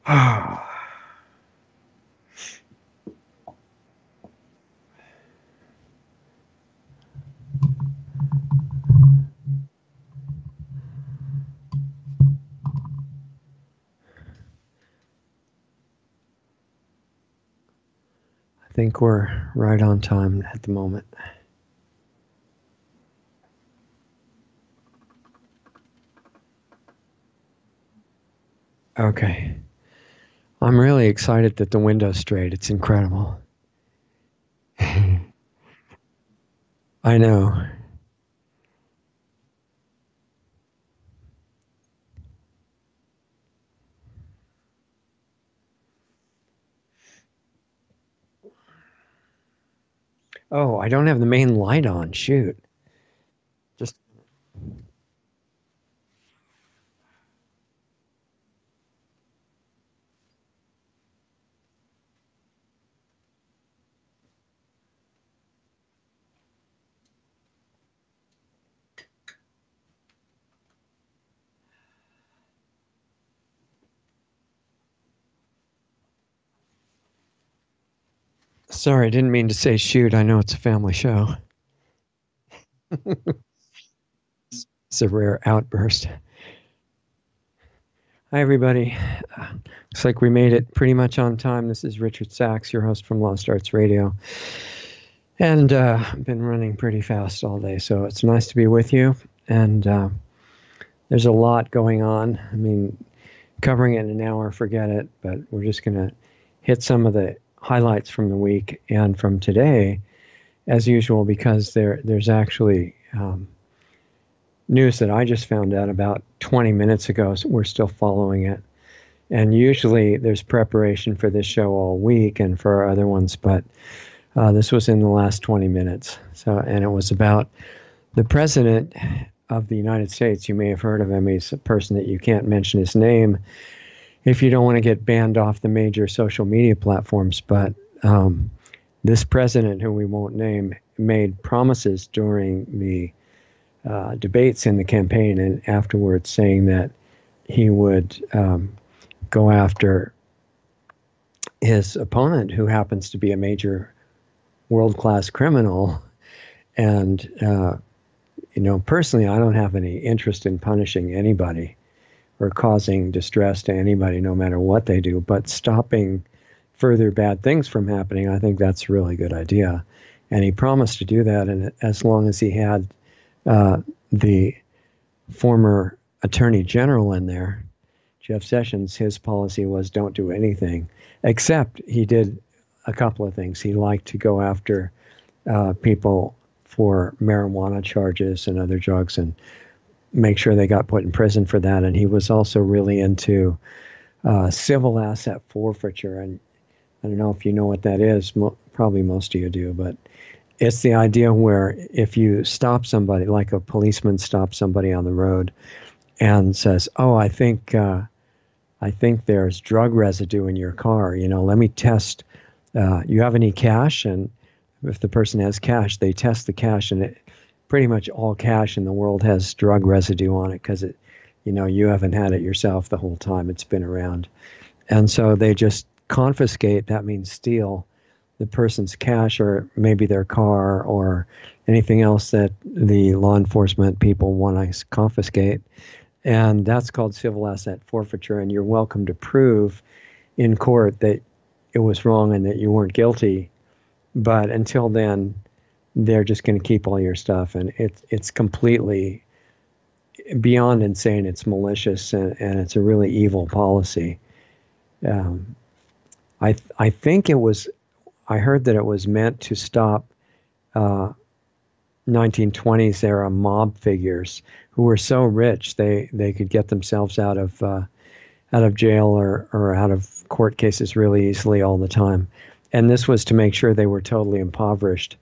I think we're right on time at the moment. Okay. I'm really excited that the window's straight. It's incredible. I know. Oh, I don't have the main light on. Shoot. Just sorry, I didn't mean to say shoot. I know it's a family show. It's a rare outburst. Hi, everybody. Looks like we made it pretty much on time. This is Richard Sachs, your host from Lost Arts Radio. And I've been running pretty fast all day, so it's nice to be with you. And there's a lot going on. I mean, covering it in an hour, forget it. But we're just going to hit some of the highlights from the week and from today, as usual, because there's actually news that I just found out about 20 minutes ago. So we're still following it. And usually there's preparation for this show all week and for our other ones, but this was in the last 20 minutes. So, and it was about the president of the United States. You may have heard of him. He's a person that you can't mention his name if you don't want to get banned off the major social media platforms. But this president, who we won't name, made promises during the debates in the campaign and afterwards, saying that he would go after his opponent, who happens to be a major world-class criminal. And personally, I don't have any interest in punishing anybody or causing distress to anybody, no matter what they do. But stopping further bad things from happening, I think that's a really good idea. And he promised to do that, and as long as he had the former Attorney General in there, Jeff Sessions, his policy was don't do anything, except he did a couple of things. He liked to go after people for marijuana charges and other drugs and make sure they got put in prison for that. And he was also really into civil asset forfeiture. And I don't know if you know what that is. Probably most of you do, but it's the idea where if you stop somebody, like a policeman stops somebody on the road and says, "Oh, I think there's drug residue in your car. Let me test. You have any cash?" And if the person has cash, they test the cash, and pretty much all cash in the world has drug residue on it because you haven't had it yourself the whole time it's been around, and so they just confiscate. That means steal the person's cash or maybe their car or anything else that the law enforcement people want to confiscate. And that's called civil asset forfeiture. And you're welcome to prove in court that it was wrong and that you weren't guilty. But until then, they're just going to keep all your stuff. And it's completely beyond insane. It's malicious, and it's a really evil policy. I think I heard that it was meant to stop 1920s era mob figures who were so rich they could get themselves out of jail or out of court cases really easily all the time. And this was to make sure they were totally impoverished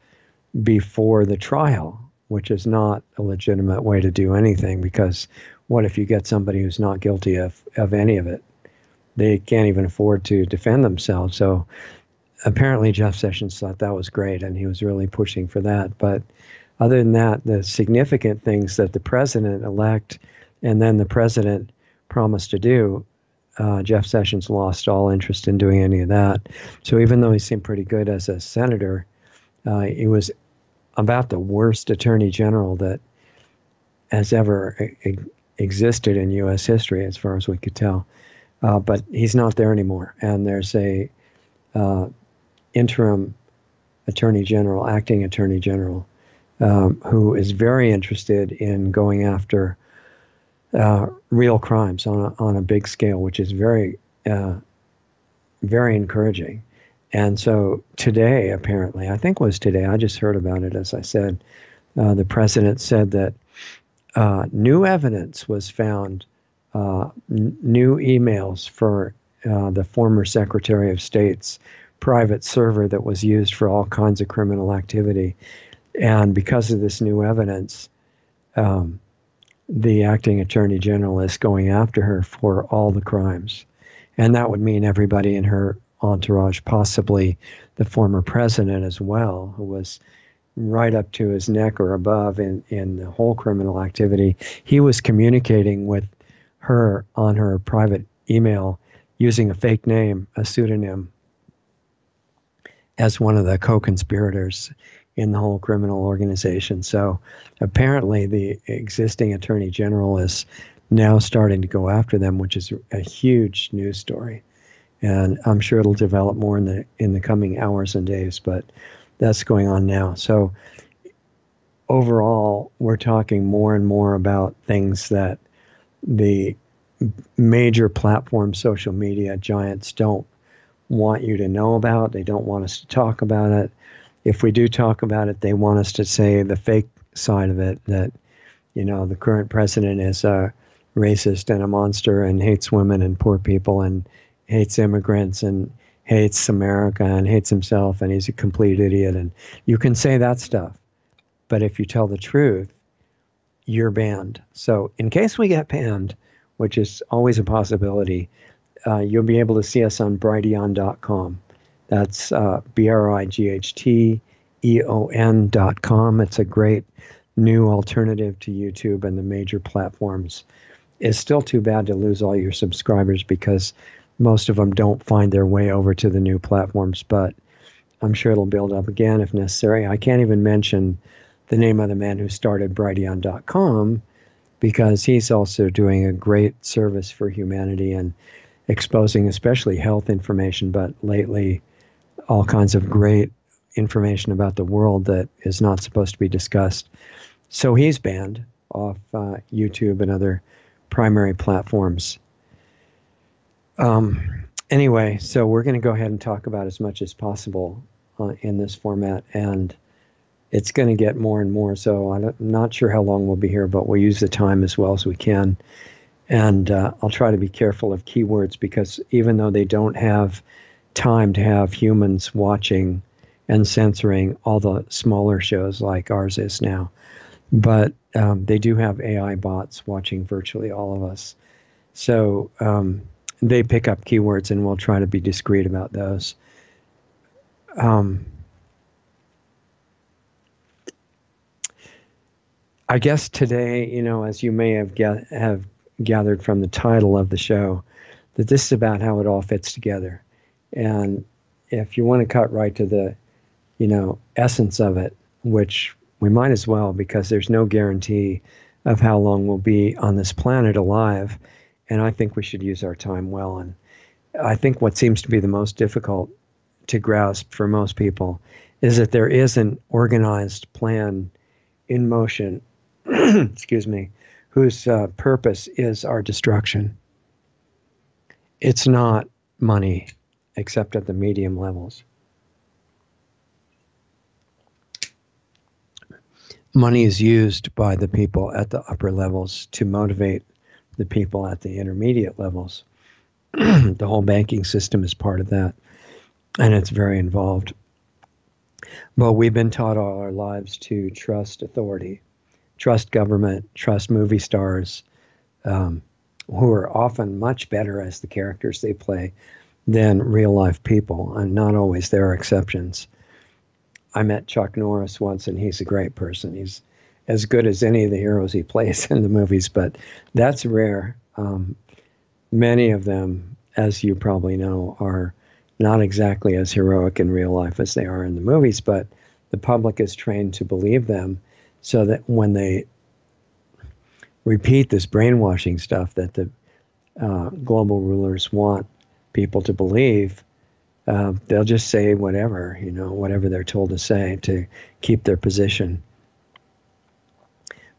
before the trial, which is not a legitimate way to do anything, because what if you get somebody who's not guilty of any of it? They can't even afford to defend themselves. So apparently Jeff Sessions thought that was great, and he was really pushing for that. But other than that, the significant things that the president-elect and then the president promised to do, Jeff Sessions lost all interest in doing any of that. So even though he seemed pretty good as a senator, he was about the worst attorney general that has ever existed in U.S. history, as far as we could tell. But he's not there anymore, and there's a interim attorney general, acting attorney general, who is very interested in going after real crimes on a big scale, which is very encouraging. And so today, apparently, I think it was today, I just heard about it, as I said, the president said that new evidence was found, new emails for the former Secretary of State's private server that was used for all kinds of criminal activity. And because of this new evidence, the acting attorney general is going after her for all the crimes. And that would mean everybody in her entourage, possibly the former president as well, who was right up to his neck or above in the whole criminal activity. He was communicating with her on her private email using a fake name, a pseudonym, as one of the co-conspirators in the whole criminal organization. So apparently the existing attorney general is now starting to go after them, which is a huge news story. And I'm sure it'll develop more in the coming hours and days, but that's going on now. So overall, we're talking more and more about things that the major platform social media giants don't want you to know about. They don't want us to talk about it. If we do talk about it, they want us to say the fake side of it, that, you know, the current president is a racist and a monster and hates women and poor people and hates immigrants and hates America and hates himself and he's a complete idiot. And you can say that stuff. But if you tell the truth, you're banned. So in case we get banned, which is always a possibility, you'll be able to see us on Brighteon.com. That's BRIGHTEON.com. It's a great new alternative to YouTube and the major platforms. It's still too bad to lose all your subscribers because most of them don't find their way over to the new platforms, but I'm sure it'll build up again if necessary. I can't even mention the name of the man who started Brighteon.com because he's also doing a great service for humanity and exposing especially health information, but lately all kinds of great information about the world that is not supposed to be discussed. So he's banned off YouTube and other primary platforms. Anyway, so we're going to go ahead and talk about as much as possible in this format, and it's going to get more and more. So I'm not sure how long we'll be here, but we'll use the time as well as we can. And I'll try to be careful of keywords because even though they don't have time to have humans watching and censoring all the smaller shows like ours is now, but they do have AI bots watching virtually all of us. So they pick up keywords and we'll try to be discreet about those. I guess today, you know, as you may have gathered from the title of the show, that this is about how it all fits together. And if you want to cut right to the, you know, essence of it, which we might as well, because there's no guarantee of how long we'll be on this planet alive. And I think we should use our time well. And I think what seems to be the most difficult to grasp for most people is that there is an organized plan in motion, excuse me, whose purpose is our destruction. It's not money, except at the medium levels. Money is used by the people at the upper levels to motivate the people at the intermediate levels. The whole banking system is part of that, and it's very involved. But we've been taught all our lives to trust authority, trust government, trust movie stars, who are often much better as the characters they play than real life people, and not always. There are exceptions. I met Chuck Norris once, and he's a great person. He's as good as any of the heroes he plays in the movies, but that's rare. many of them, as you probably know, are not exactly as heroic in real life as they are in the movies, but the public is trained to believe them so that when they repeat this brainwashing stuff that the global rulers want people to believe, they'll just say whatever, whatever they're told to say to keep their position.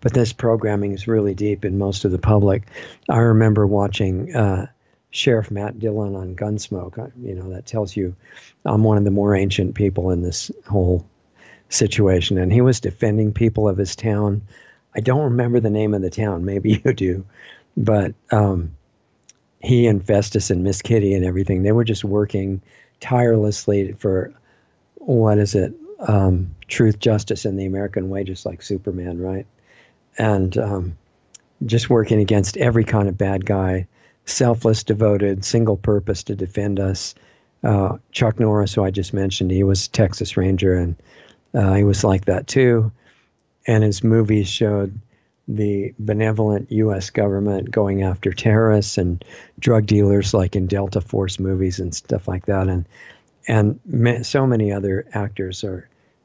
But this programming is really deep in most of the public. I remember watching Sheriff Matt Dillon on Gunsmoke. That tells you I'm one of the more ancient people in this whole situation. And he was defending people of his town. I don't remember the name of the town. Maybe you do. But he and Festus and Miss Kitty and everything, they were just working tirelessly for, truth, justice, and the American way, just like Superman, right? And just working against every kind of bad guy, selfless, devoted, single purpose to defend us. Chuck Norris, who I just mentioned, he was a Texas Ranger, and he was like that too. And his movies showed the benevolent U.S. government going after terrorists and drug dealers, like in Delta Force movies and stuff like that. And so many other actors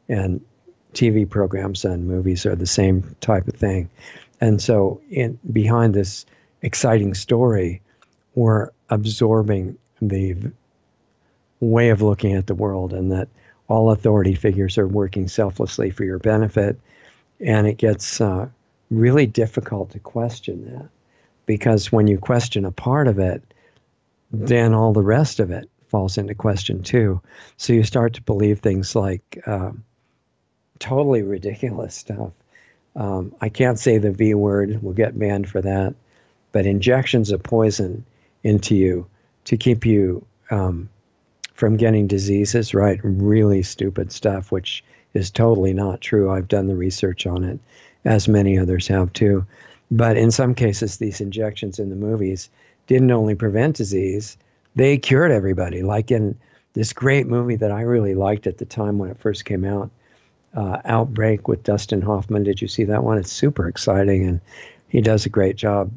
and TV programs and movies are the same type of thing. And so behind this exciting story, we're absorbing the way of looking at the world, and that all authority figures are working selflessly for your benefit. And it gets really difficult to question that, because when you question a part of it, then all the rest of it falls into question too. So you start to believe things like totally ridiculous stuff. I can't say the V word, we'll get banned for that, but injections of poison into you to keep you from getting diseases, right? Really stupid stuff, which is totally not true. I've done the research on it, as many others have too. But in some cases, these injections in the movies didn't only prevent disease, they cured everybody. Like in this great movie that I really liked at the time when it first came out, Outbreak with Dustin Hoffman. Did you see that one? It's super exciting, and he does a great job.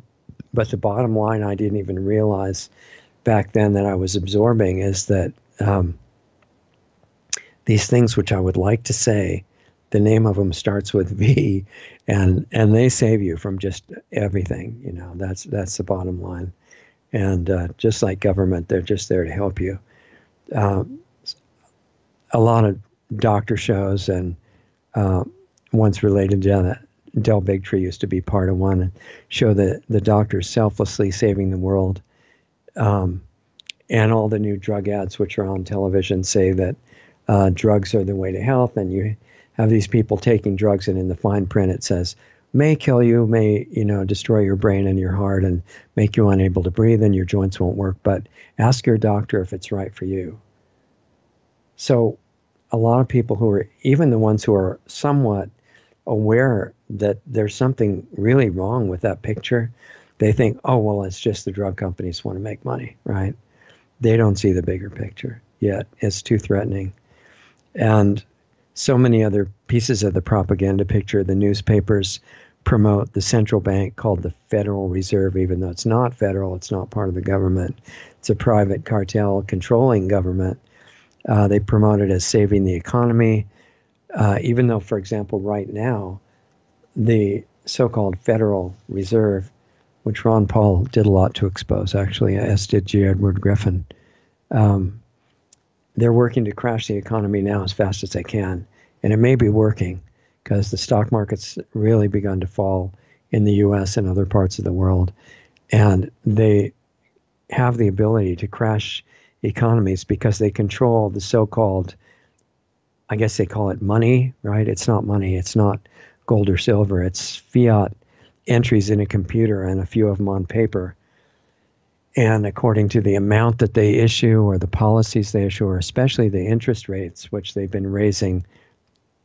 But the bottom line I didn't even realize back then that I was absorbing is that these things which I would like to say, the name of them starts with V, and they save you from just everything. That's the bottom line. And just like government, they're just there to help you. A lot of doctor shows, and one's related to that. Del Bigtree used to be part of one, and show the doctors selflessly saving the world. And all the new drug ads which are on television say that drugs are the way to health, and you have these people taking drugs, and in the fine print it says, may kill you, may destroy your brain and your heart and make you unable to breathe and your joints won't work, but ask your doctor if it's right for you. So a lot of people who are, even the ones who are somewhat aware that there's something really wrong with that picture, they think, oh, well, it's just the drug companies want to make money, right? They don't see the bigger picture yet. It's too threatening. And so many other pieces of the propaganda picture. The newspapers promote the central bank called the Federal Reserve, even though it's not federal, it's not part of the government. It's a private cartel controlling government. They promote it as saving the economy, even though, for example, right now, the so-called Federal Reserve, which Ron Paul did a lot to expose, actually, as did J. Edward Griffin, they're working to crash the economy now as fast as they can. And it may be working because the stock market's really begun to fall in the U.S. and other parts of the world. And they have the ability to crash economies because they control the so-called, I guess they call it money, right? It's not money. It's not gold or silver. It's fiat entries in a computer and a few of them on paper. And according to the amount that they issue or the policies they issue, or especially the interest rates, which they've been raising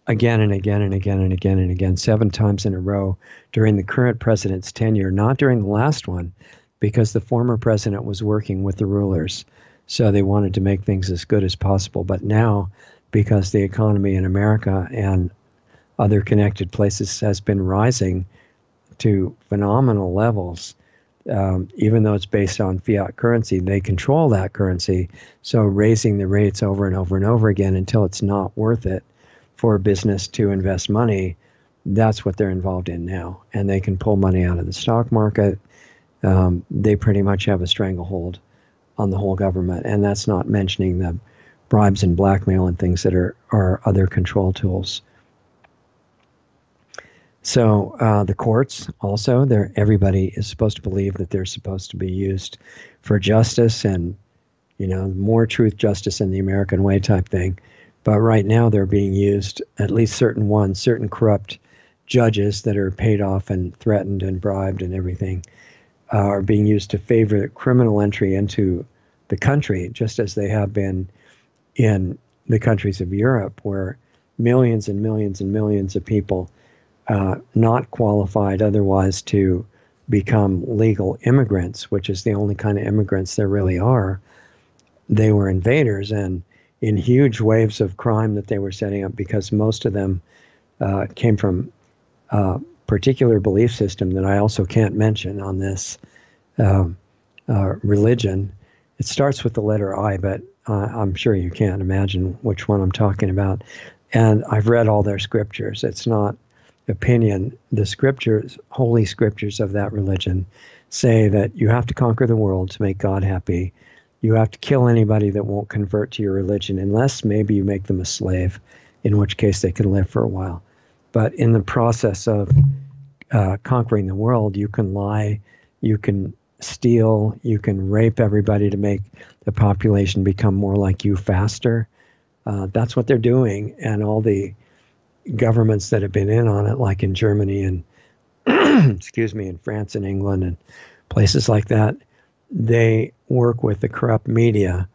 again and again and again and again and again, 7 times in a row during the current president's tenure, not during the last one, because the former president was working with the rulers. So they wanted to make things as good as possible. But now, because the economy in America and other connected places has been rising to phenomenal levels, Even though it's based on fiat currency, they control that currency. So raising the rates over and over and over again until it's not worth it for a business to invest money, that's what they're involved in now. And they can pull money out of the stock market. They pretty much have a stranglehold on the whole government. And that's not mentioning the bribes and blackmail and things that are other control tools. So the courts also, everybody is supposed to believe that they're supposed to be used for justice and, more truth, justice, in the American way type thing. But right now they're being used, at least certain corrupt judges that are paid off and threatened and bribed and everything are being used to favor criminal entry into the country, just as they have been in the countries of Europe, where millions and millions and millions of people not qualified otherwise to become legal immigrants, which is the only kind of immigrants there really are. They were invaders, and in huge waves of crime that they were setting up, because most of them came from a particular belief system that I also can't mention on this religion. It starts with the letter I, but I'm sure you can't imagine which one I'm talking about. And I've read all their scriptures. It's not opinion. The scriptures, holy scriptures of that religion, say that you have to conquer the world to make God happy. You have to kill anybody that won't convert to your religion, unless maybe you make them a slave, in which case they can live for a while. But in the process of conquering the world, you can lie, you can steal, you can rape everybody to make the population become more like you faster. That's what they're doing. And all the governments that have been in on it, like in Germany and excuse me, in France and England and places like that, they work with the corrupt media,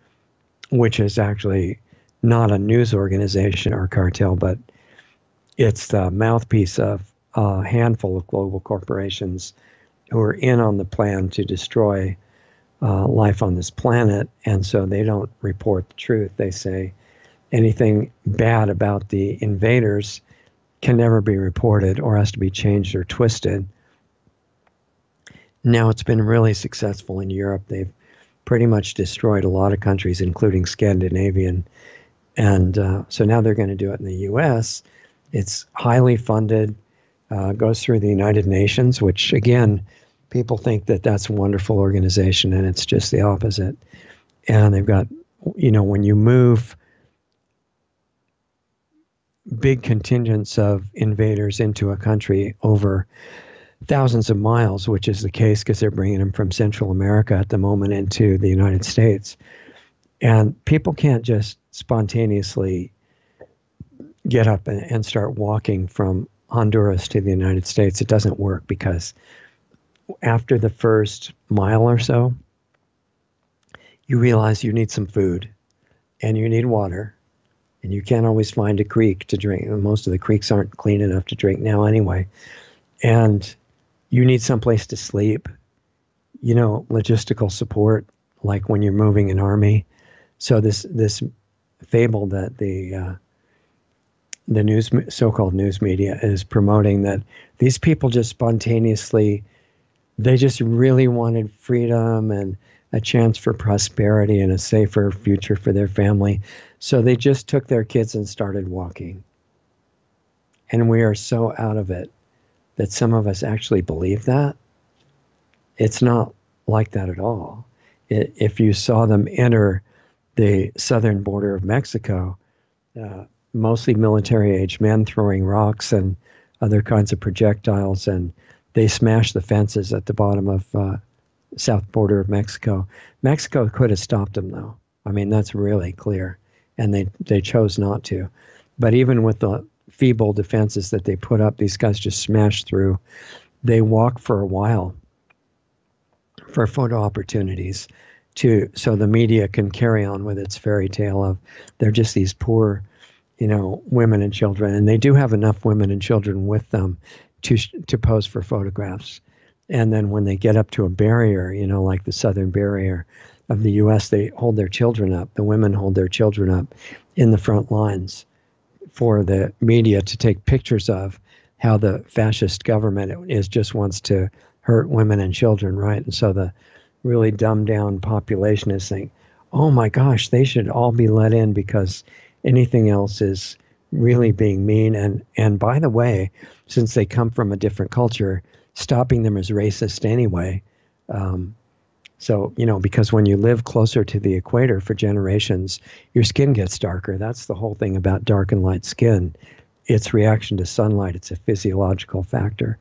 which is actually not a news organization or cartel, but it's the mouthpiece of a handful of global corporations who are in on the plan to destroy life on this planet. And so they don't report the truth. They say anything bad about the invaders can never be reported or has to be changed or twisted. Now, it's been really successful in Europe. They've pretty much destroyed a lot of countries, including Scandinavian. And so now they're going to do it in the U.S. It's highly funded, goes through the United Nations, which, again, people think that that's a wonderful organization, and it's just the opposite. And they've got, when you move big contingents of invaders into a country over thousands of miles, which is the case because they're bringing them from Central America at the moment into the United States. And people can't just spontaneously get up and start walking from Honduras to the United States. It doesn't work, because after the first mile or so, you realize you need some food and you need water, and you can't always find a creek to drink. Most of the creeks aren't clean enough to drink now anyway. And you need someplace to sleep, logistical support, like when you're moving an army. So this fable that the so-called news media is promoting, that these people just spontaneously, they just really wanted freedom and a chance for prosperity and a safer future for their family. So they just took their kids and started walking. And we are so out of it that some of us actually believe that. It's not like that at all. If you saw them enter the southern border of Mexico, mostly military-age men throwing rocks and other kinds of projectiles, and they smashed the fences at the bottom of south border of Mexico. Mexico could have stopped them, though. I mean, that's really clear, and they chose not to. But even with the feeble defenses that they put up, these guys just smashed through. They walk for a while for photo opportunities, so the media can carry on with its fairy tale of they're just these poor, women and children. And they do have enough women and children with them to pose for photographs. And then when they get up to a barrier, like the southern barrier of the U.S., they hold their children up. The women hold their children up in the front lines for the media to take pictures of how the fascist government just wants to hurt women and children, right? And so the really dumbed down population is saying, oh my gosh, they should all be let in because anything else is really being mean. And by the way, since they come from a different culture, stopping them is racist anyway. So, because when you live closer to the equator for generations, your skin gets darker. That's the whole thing about dark and light skin. It's reaction to sunlight. It's a physiological factor.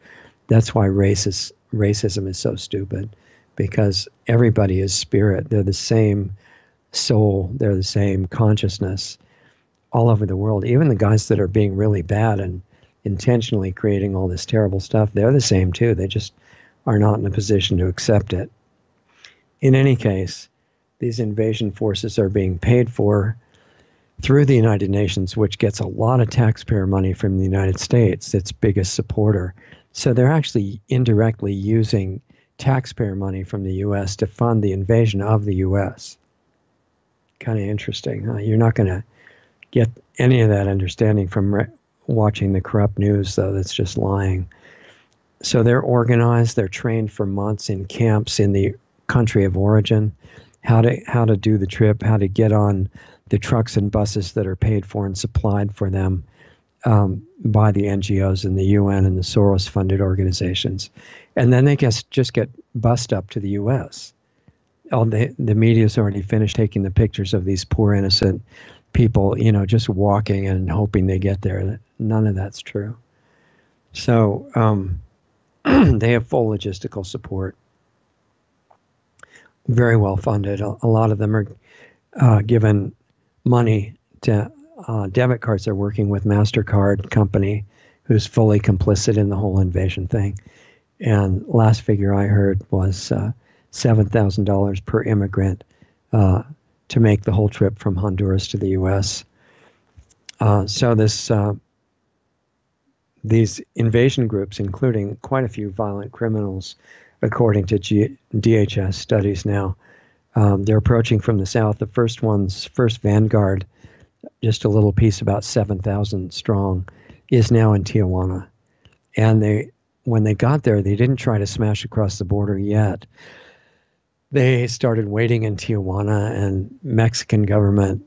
That's why racism is so stupid, because everybody is spirit. They're the same soul. They're the same consciousness all over the world. Even the guys that are being really bad and intentionally creating all this terrible stuff, they're the same too. They just are not in a position to accept it. In any case, these invasion forces are being paid for through the United Nations, which gets a lot of taxpayer money from the United States, its biggest supporter. So they're actually indirectly using taxpayer money from the U.S. to fund the invasion of the U.S. Kind of interesting, huh? You're not going to get any of that understanding from watching the corrupt news, though. That's just lying. So they're organized, they're trained for months in camps in the country of origin, how to do the trip, how to get on the trucks and buses that are paid for and supplied for them by the NGOs and the UN and the Soros-funded organizations. And then they just get bussed up to the U.S. The media's already finished taking the pictures of these poor innocent people, just walking and hoping they get there. None of that's true. So they have full logistical support. Very well funded. A lot of them are given money to debit cards. They're working with MasterCard company, who's fully complicit in the whole invasion thing. And last figure I heard was $7,000 per immigrant to make the whole trip from Honduras to the U.S. So these invasion groups, including quite a few violent criminals, according to DHS studies now, they're approaching from the south. The first vanguard, just a little piece about 7,000 strong, is now in Tijuana. And when they got there, they didn't try to smash across the border yet. They started waiting in Tijuana, and Mexican government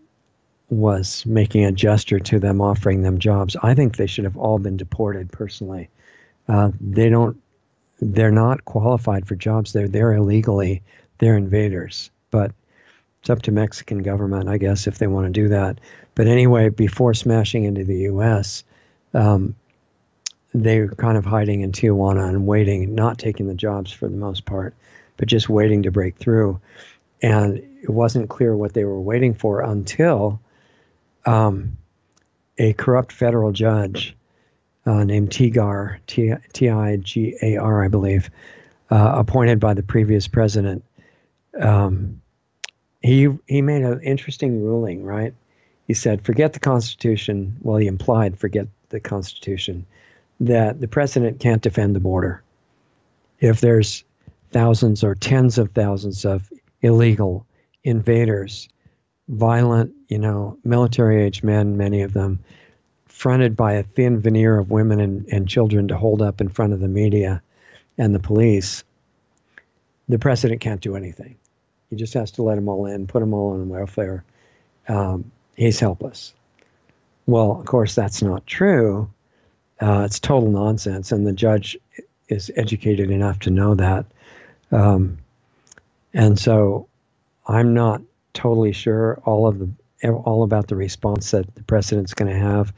was making a gesture to them, offering them jobs. I think they should have all been deported personally. They're not qualified for jobs. They're there illegally. They're invaders. But it's up to Mexican government, I guess, if they want to do that. But anyway, before smashing into the U.S., they were kind of hiding in Tijuana and waiting, not taking the jobs for the most part, but just waiting to break through. And it wasn't clear what they were waiting for until a corrupt federal judge named Tigar, Tigar, I believe, appointed by the previous president. He made an interesting ruling, right? He said, forget the Constitution. Well, he implied, forget the Constitution, that the president can't defend the border. If there's thousands or tens of thousands of illegal invaders, violent, military-age men, many of them, fronted by a thin veneer of women and children to hold up in front of the media and the police, the president can't do anything. He just has to let them all in, put them all on welfare. He's helpless. Well, of course, that's not true. It's total nonsense, and the judge is educated enough to know that. And so I'm not totally sure all about the response that the president's going to have.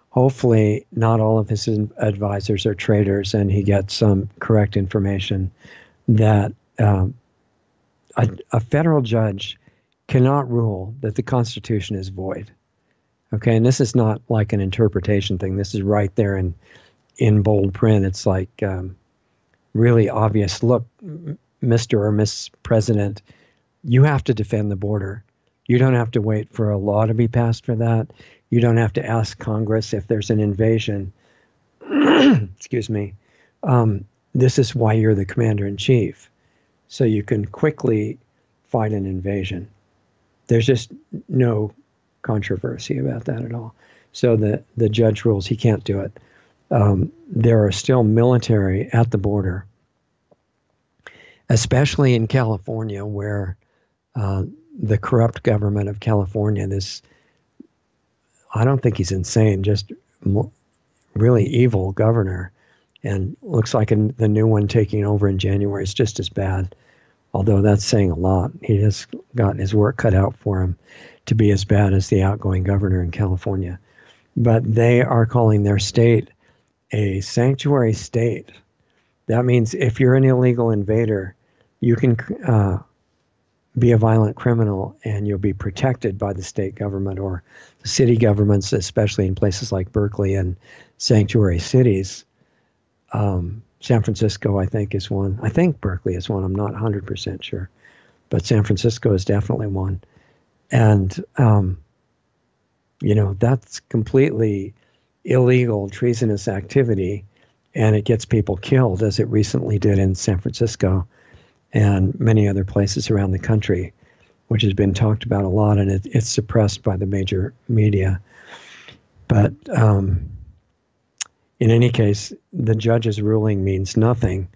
Hopefully not all of his advisors are traitors, and he gets some correct information that a federal judge cannot rule that the Constitution is void. Okay, and this is not like an interpretation thing. This is right there in bold print. It's like really obvious. Look, Mr. or Miss President, you have to defend the border. You don't have to wait for a law to be passed for that. You don't have to ask Congress if there's an invasion. Excuse me. This is why you're the commander-in-chief, so you can quickly fight an invasion. There's just no controversy about that at all. So the judge rules he can't do it. There are still military at the border especially in California, where the corrupt government of California, I don't think he's insane, just really evil governor, and looks like the new one taking over in January is just as bad, although that's saying a lot. He has got his work cut out for him to be as bad as the outgoing governor in California. But they are calling their state a sanctuary state. That means if you're an illegal invader, you can be a violent criminal and you'll be protected by the state government or the city governments, especially in places like Berkeley and sanctuary cities. San Francisco, I think, is one. I think Berkeley is one. I'm not 100% sure. But San Francisco is definitely one. And, that's completely illegal, treasonous activity. And it gets people killed, as it recently did in San Francisco and many other places around the country, which has been talked about a lot, and it's suppressed by the major media. But in any case, the judge's ruling means nothing,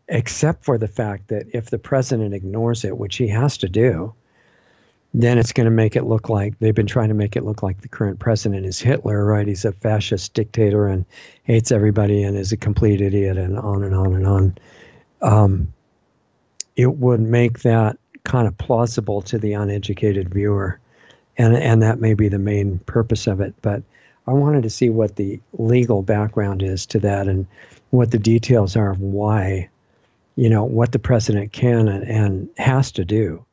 except for the fact that if the president ignores it, which he has to do, then it's going to make it look like, they've been trying to make it look like the current president is Hitler, right? He's a fascist dictator and hates everybody and is a complete idiot, and on and on and on. It would make that kind of plausible to the uneducated viewer, and that may be the main purpose of it. But I wanted to see what the legal background is to that and what the details are of why, what the president can and has to do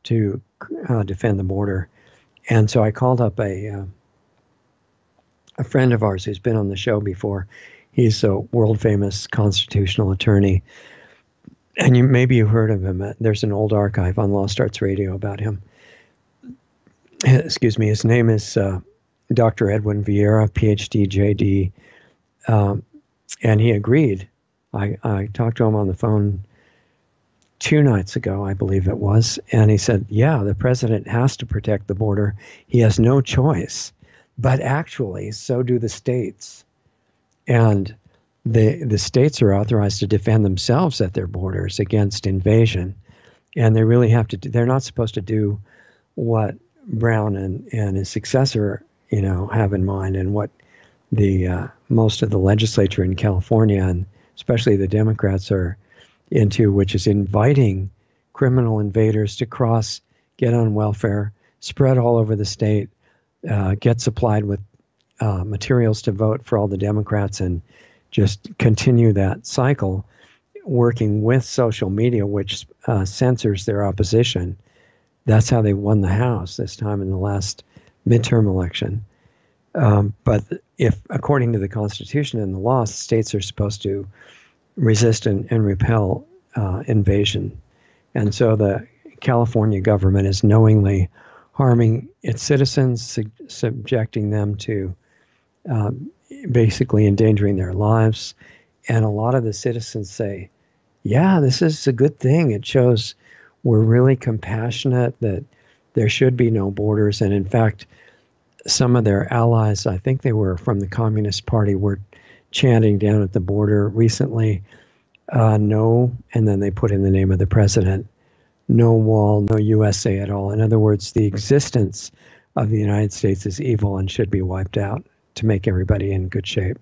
to defend the border. And so I called up a friend of ours who's been on the show before. He's a world famous constitutional attorney. And maybe you've heard of him. There's an old archive on Lost Arts Radio about him. Excuse me. His name is Dr. Edwin Vieira, PhD, JD. And he agreed. I talked to him on the phone 2 nights ago, I believe it was. And he said, yeah, the president has to protect the border. He has no choice. But actually, so do the states. And the states are authorized to defend themselves at their borders against invasion. And they really have to they're not supposed to do what Brown and his successor, have in mind, and what the most of the legislature in California, and especially the Democrats, are into, which is inviting criminal invaders to cross, get on welfare, spread all over the state, get supplied with materials to vote for all the Democrats, and just continue that cycle, working with social media, which censors their opposition. That's how they won the House this time in the last midterm election. But if, according to the Constitution and the law, states are supposed to resist and repel invasion. And so the California government is knowingly harming its citizens, subjecting them to basically endangering their lives. And a lot of the citizens say, yeah, this is a good thing. It shows we're really compassionate, that there should be no borders. And in fact, some of their allies, I think they were from the Communist Party, were chanting down at the border recently, no, and then they put in the name of the president, no wall, no USA at all. In other words, the existence of the United States is evil and should be wiped out to make everybody in good shape.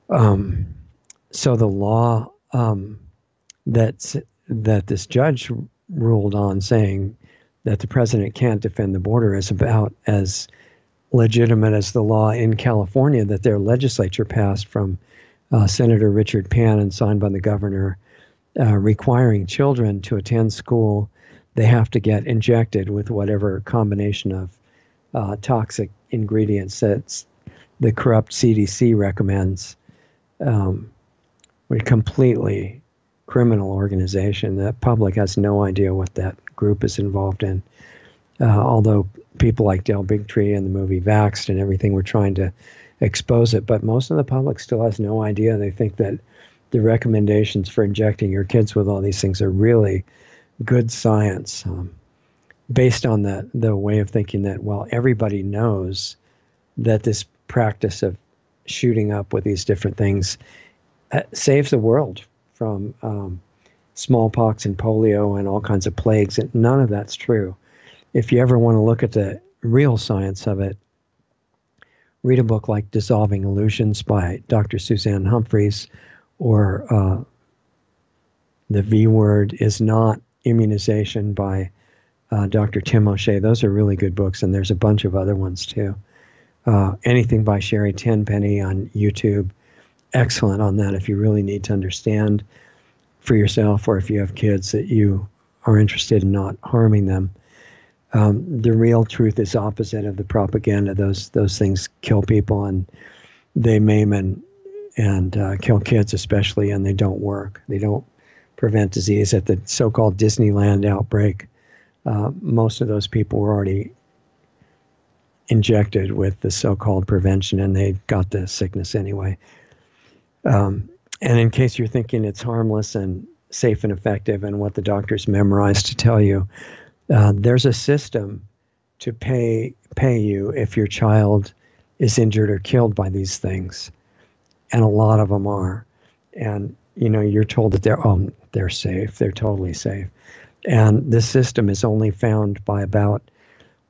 So the law that this judge ruled on, saying that the president can't defend the border, is about as legitimate as the law in California that their legislature passed from Senator Richard Pan and signed by the governor, requiring children to attend school. They have to get injected with whatever combination of toxic ingredients that the corrupt CDC recommends. A completely criminal organization. The public has no idea what that group is involved in. Although people like Del Bigtree and the movie Vaxxed and everything were trying to expose it, but most of the public still has no idea. They think that the recommendations for injecting your kids with all these things are really good science, based on the way of thinking that, well, everybody knows that this practice of shooting up with these different things saves the world from smallpox and polio and all kinds of plagues. And none of that's true. If you ever want to look at the real science of it, read a book like Dissolving Illusions by Dr. Suzanne Humphries, or The V Word is Not Immunization by Dr. Tim O'Shea. Those are really good books, and there's a bunch of other ones too. Anything by Sherry Tenpenny on YouTube, excellent on that if you really need to understand for yourself, or if you have kids that you are interested in not harming them. The real truth is opposite of the propaganda. Those things kill people, and they maim and kill kids especially, and they don't work. They don't prevent disease. At the so-called Disneyland outbreak, most of those people were already injected with the so-called prevention, and they got the sickness anyway. And in case you're thinking it's harmless and safe and effective and what the doctors memorized to tell you, there's a system to pay you if your child is injured or killed by these things, and a lot of them are. And you're told that they're safe, they're totally safe, and this system is only found by about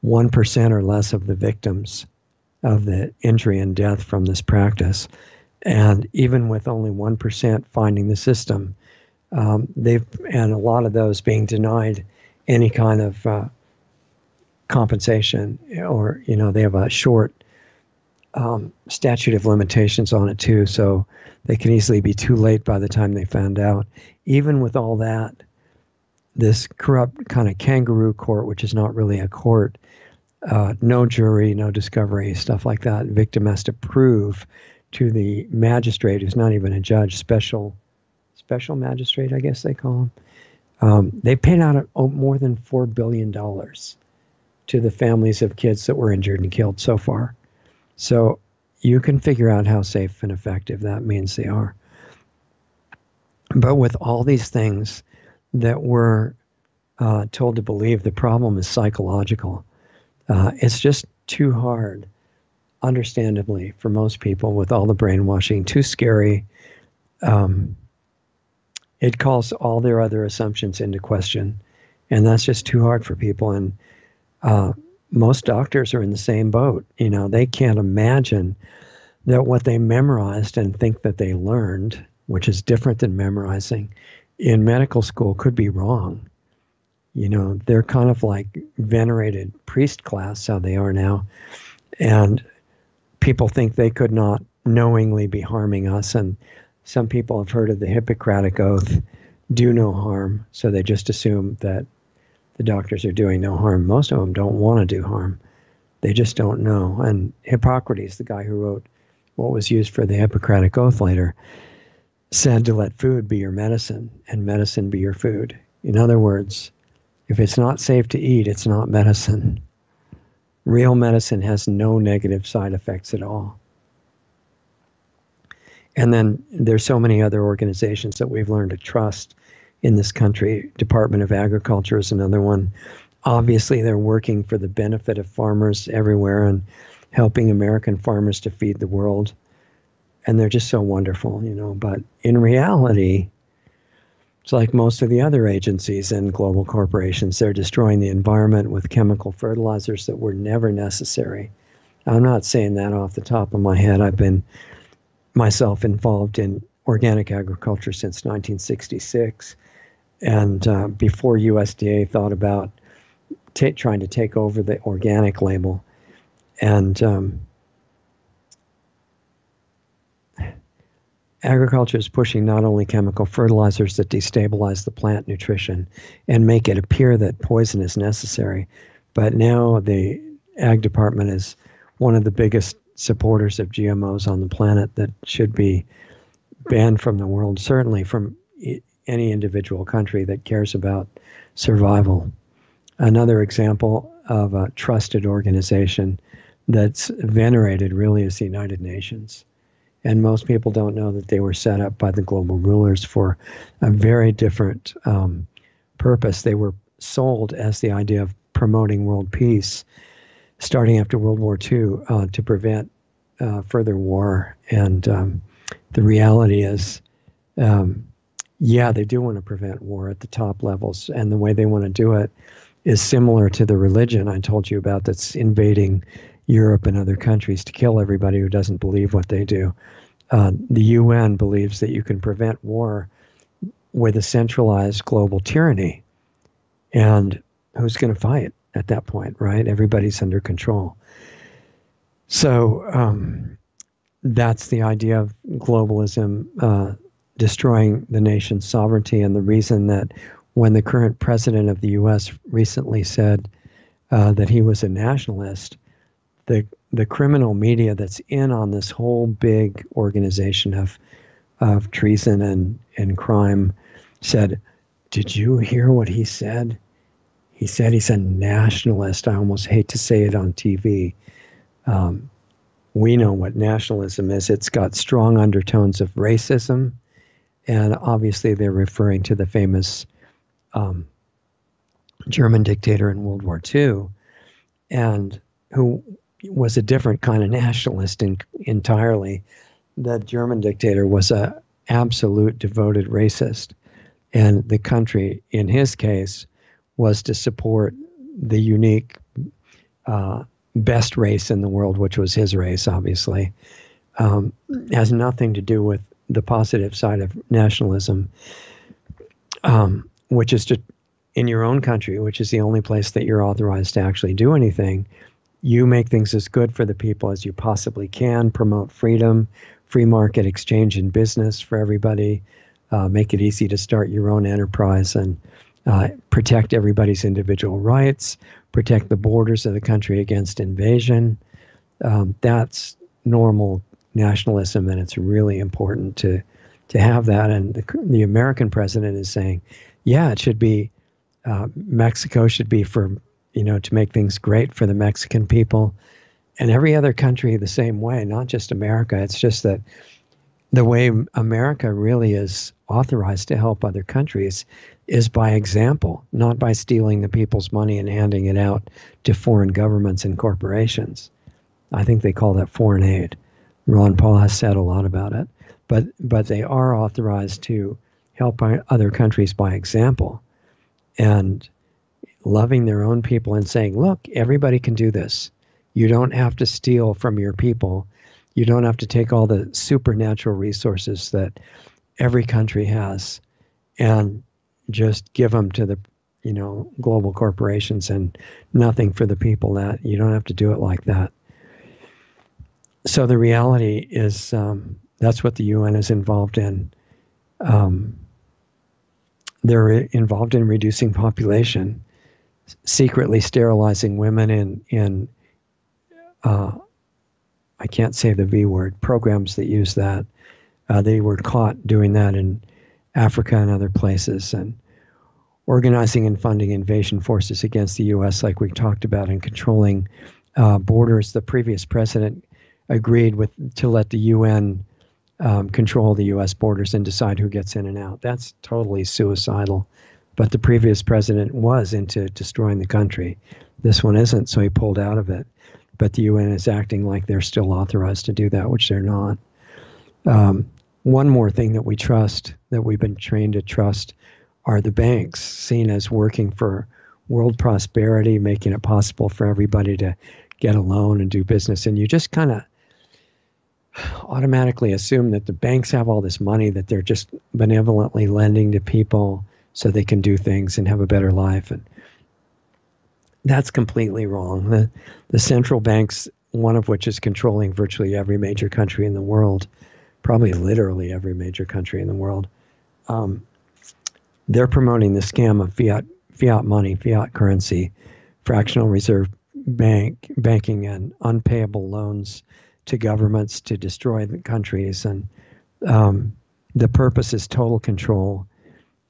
1% or less of the victims of the injury and death from this practice. And even with only 1% finding the system, and a lot of those being denied any kind of compensation, or they have a short statute of limitations on it too, so they can easily be too late by the time they found out. Even with all that, this corrupt kind of kangaroo court, which is not really a court, no jury, no discovery, stuff like that. Victim has to prove to the magistrate, who's not even a judge, special magistrate, I guess they call him. They paid out more than $4 billion to the families of kids that were injured and killed so far. So you can figure out how safe and effective that means they are. But with all these things that we're told to believe, the problem is psychological. It's just too hard, understandably, for most people with all the brainwashing, too scary. It calls all their other assumptions into question, and that's just too hard for people. And most doctors are in the same boat. They can't imagine that what they memorized and think that they learned, which is different than memorizing, in medical school could be wrong. They're kind of like venerated priest class, how they are now. And people think they could not knowingly be harming us. And some people have heard of the Hippocratic Oath, do no harm. So they just assume that the doctors are doing no harm. Most of them don't want to do harm. They just don't know. And Hippocrates, the guy who wrote what was used for the Hippocratic Oath later, said to let food be your medicine and medicine be your food. In other words, if it's not safe to eat, it's not medicine. Real medicine has no negative side effects at all. And then there's so many other organizations that we've learned to trust in this country. Department of Agriculture is another one. Obviously, they're working for the benefit of farmers everywhere and helping American farmers to feed the world. And they're just so wonderful, But in reality, it's like most of the other agencies and global corporations. They're destroying the environment with chemical fertilizers that were never necessary. I'm not saying that off the top of my head. I've been myself involved in organic agriculture since 1966. And before USDA thought about trying to take over the organic label. And agriculture is pushing not only chemical fertilizers that destabilize the plant nutrition and make it appear that poison is necessary, but now the Ag Department is one of the biggest supporters of GMOs on the planet that should be banned from the world, certainly from any individual country that cares about survival. Another example of a trusted organization that's venerated really is the United Nations. And most people don't know that they were set up by the global rulers for a very different purpose. They were sold as the idea of promoting world peace starting after World War II to prevent further war. And the reality is Yeah, they do want to prevent war at the top levels, and the way they want to do it is similar to the religion I told you about that's invading Europe and other countries to kill everybody who doesn't believe what they do. The UN believes that you can prevent war with a centralized global tyranny. And who's going to fight at that point, right? Everybody's under control. So that's the idea of globalism destroying the nation's sovereignty. And the reason that when the current president of the U.S. recently said that he was a nationalist, the criminal media that's in on this whole big organization of treason and crime said, "Did you hear what he said? He said he's a nationalist." I almost hate to say it on TV. We know what nationalism is. It's got strong undertones of racism, and obviously they're referring to the famous German dictator in World War II, and who was a different kind of nationalist entirely. The German dictator was a absolute devoted racist, and the country, in his case, was to support the unique best race in the world, which was his race, obviously. Has nothing to do with the positive side of nationalism, which is to, in your own country, which is the only place that you're authorized to actually do anything, you make things as good for the people as you possibly can, promote freedom, free market exchange in business for everybody, make it easy to start your own enterprise, and protect everybody's individual rights, protect the borders of the country against invasion. That's normal nationalism, and it's really important to have that. And the American president is saying, yeah, it should be, Mexico should be for, to make things great for the Mexican people, and every other country the same way, not just America. It's just that the way America really is authorized to help other countries is by example, not by stealing the people's money and handing it out to foreign governments and corporations. I think they call that foreign aid. Ron Paul has said a lot about it, but they are authorized to help other countries by example, and loving their own people and saying, look, everybody can do this. You don't have to steal from your people. You don't have to take all the supernatural resources that every country has and just give them to the, global corporations and nothing for the people. That you don't have to do it like that. So the reality is that's what the UN is involved in. They're involved in reducing population, secretly sterilizing women in I can't say the V word, programs that use that. They were caught doing that in Africa and other places, and organizing and funding invasion forces against the U.S., like we talked about, and controlling borders. The previous president agreed to let the UN control the U.S. borders and decide who gets in and out. That's totally suicidal. But the previous president was into destroying the country. This one isn't, so he pulled out of it. But the UN is acting like they're still authorized to do that, which they're not. One more thing that we trust, that we've been trained to trust, are the banks, seen as working for world prosperity, making it possible for everybody to get a loan and do business. And you just kind of automatically assume that the banks have all this money that they're just benevolently lending to people so they can do things and have a better life. And that's completely wrong. The central banks, one of which is controlling virtually every major country in the world, probably literally every major country in the world, they're promoting the scam of fiat money, fiat currency, fractional reserve banking, and unpayable loans to governments to destroy the countries. And the purpose is total control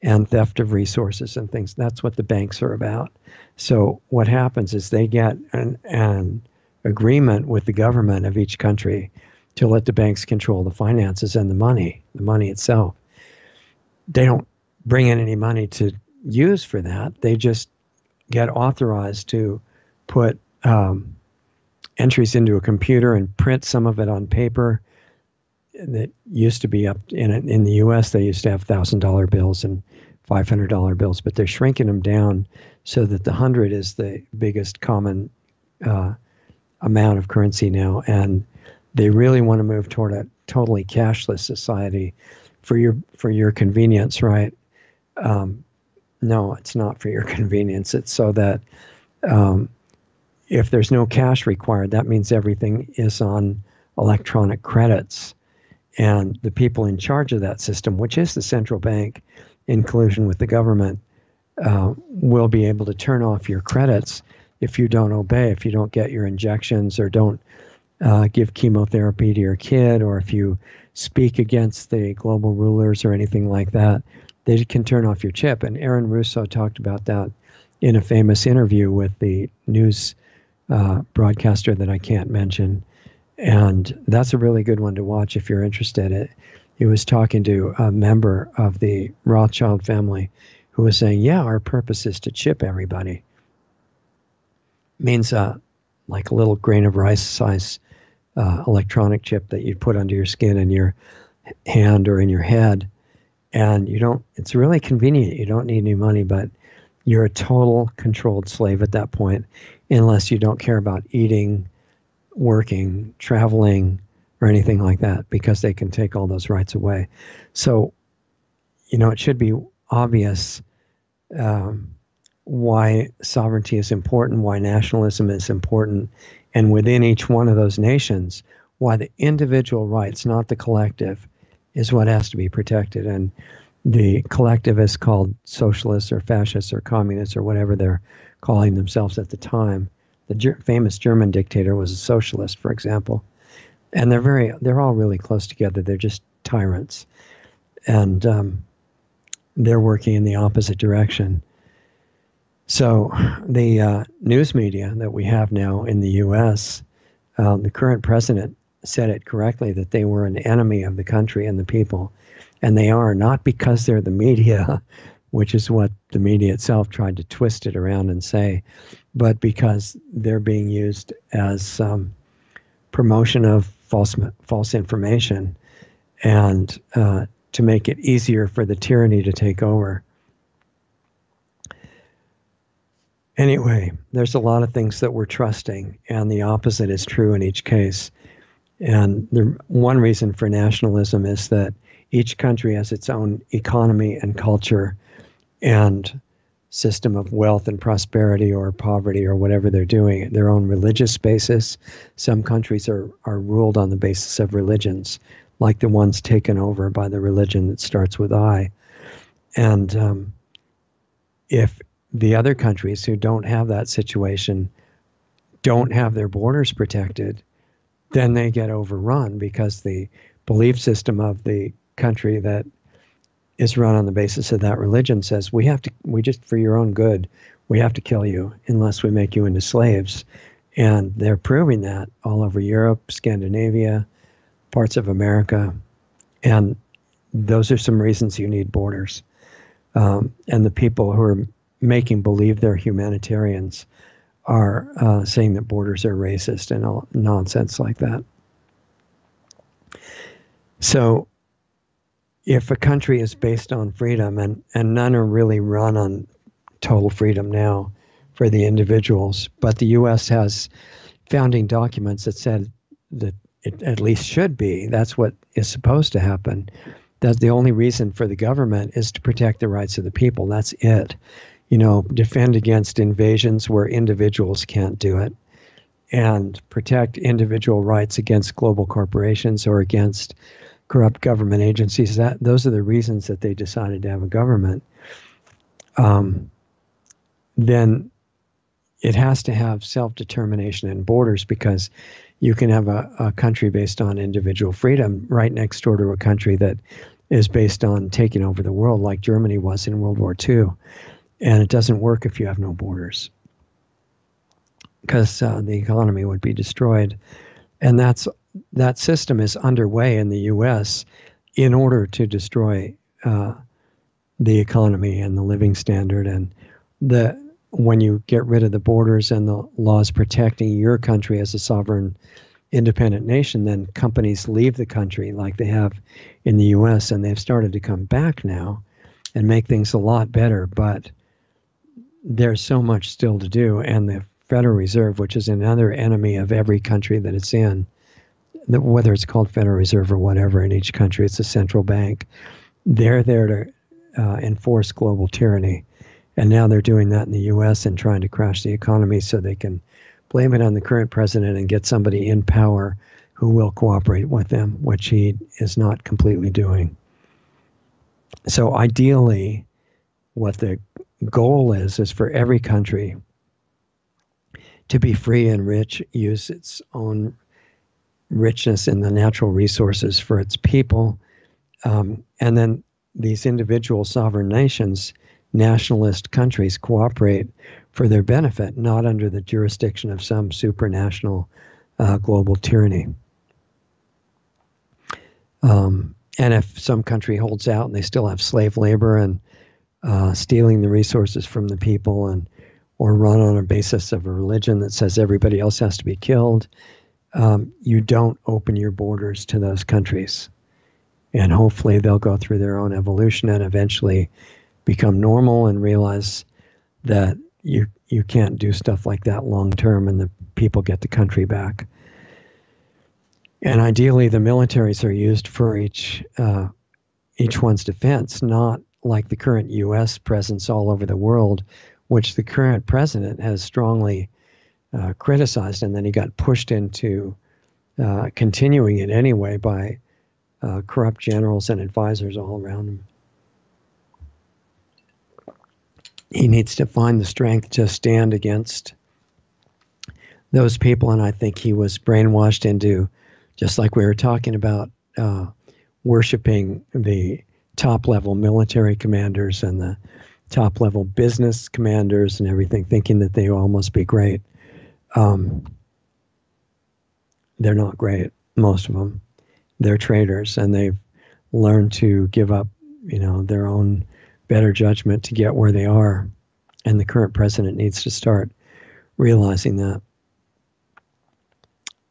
and theft of resources and things. That's what the banks are about. So what happens is they get an agreement with the government of each country to let the banks control the finances and the money itself. They don't bring in any money to use for that. They just get authorized to put entries into a computer and print some of it on paper that used to be up in the U.S. They used to have $1,000 bills and $500 bills, but they're shrinking them down so that the 100 is the biggest common amount of currency now, and they really want to move toward a totally cashless society for your convenience, right? No, it's not for your convenience. It's so that if there's no cash required, that means everything is on electronic credits. And the people in charge of that system, which is the central bank in collusion with the government, will be able to turn off your credits if you don't obey, if you don't get your injections or don't give chemotherapy to your kid, or if you speak against the global rulers or anything like that. They can turn off your chip. And Aaron Russo talked about that in a famous interview with the news broadcaster that I can't mention. And that's a really good one to watch if you're interested. He was talking to a member of the Rothschild family who was saying, yeah, our purpose is to chip everybody. Means like a little grain of rice size electronic chip that you'd put under your skin in your hand or in your head. And it's really convenient. You don't need any money, but you're a total controlled slave at that point, unless you don't care about eating, working, traveling, or anything like that, because they can take all those rights away. So, it should be obvious why sovereignty is important, why nationalism is important, and within each one of those nations, why the individual rights, not the collective, is what has to be protected. And the collective is called socialists or fascists or communists or whatever they're calling themselves at the time. The famous German dictator was a socialist, for example. And they're all really close together. They're just tyrants. And they're working in the opposite direction. So the news media that we have now in the U.S., the current president said it correctly, that they were an enemy of the country and the people. And they are, not because they're the media, which is what the media itself tried to twist it around and say, but because they're being used as promotion of false information and to make it easier for the tyranny to take over. Anyway, there's a lot of things that we're trusting, and the opposite is true in each case. And one reason for nationalism is that each country has its own economy and culture and system of wealth and prosperity or poverty or whatever they're doing, their own religious basis. Some countries are ruled on the basis of religions, like the ones taken over by the religion that starts with I. And if the other countries who don't have that situation don't have their borders protected, then they get overrun because the belief system of the country that is run on the basis of that religion says, we just, for your own good, we have to kill you unless we make you into slaves. And they're proving that all over Europe, Scandinavia, parts of America. And those are some reasons you need borders. And the people who are making believe they're humanitarians are saying that borders are racist and all nonsense like that. So if a country is based on freedom, and none are really run on total freedom now for the individuals, but the U.S. has founding documents that said that it at least should be, that's what is supposed to happen, that the only reason for the government is to protect the rights of the people. That's it. Defend against invasions where individuals can't do it, and protect individual rights against global corporations or against corrupt government agencies. Those are the reasons that they decided to have a government. Then it has to have self-determination and borders, because you can have a country based on individual freedom right next door to a country that is based on taking over the world, like Germany was in World War II. And it doesn't work if you have no borders, because the economy would be destroyed. And that system is underway in the U.S. in order to destroy the economy and the living standard. And when you get rid of the borders and the laws protecting your country as a sovereign independent nation, then companies leave the country like they have in the US, and they've started to come back now and make things a lot better. But there's so much still to do. And the Federal Reserve, which is another enemy of every country that it's in, whether it's called Federal Reserve or whatever in each country, it's a central bank. They're there to enforce global tyranny. And now they're doing that in the US and trying to crash the economy so they can blame it on the current president and get somebody in power who will cooperate with them, which he is not completely doing. So ideally, what the goal is for every country to be free and rich, use its own richness in the natural resources for its people. And then these individual sovereign nations, nationalist countries, cooperate for their benefit, not under the jurisdiction of some supranational global tyranny. And if some country holds out and they still have slave labor and stealing the resources from the people, and or run on a basis of a religion that says everybody else has to be killed, you don't open your borders to those countries. And hopefully they'll go through their own evolution and eventually become normal and realize that you can't do stuff like that long term and the people get the country back. And ideally, the militaries are used for each one's defense, not like the current U.S. presence all over the world, which the current president has strongly criticized, and then he got pushed into continuing it anyway by corrupt generals and advisors all around him. He needs to find the strength to stand against those people, and I think he was brainwashed into, just like we were talking about, worshiping the top-level military commanders and the top-level business commanders and everything, thinking that they all must be great. They're not great, most of them. They're traitors, and they've learned to give up, their own better judgment to get where they are. And the current president needs to start realizing that.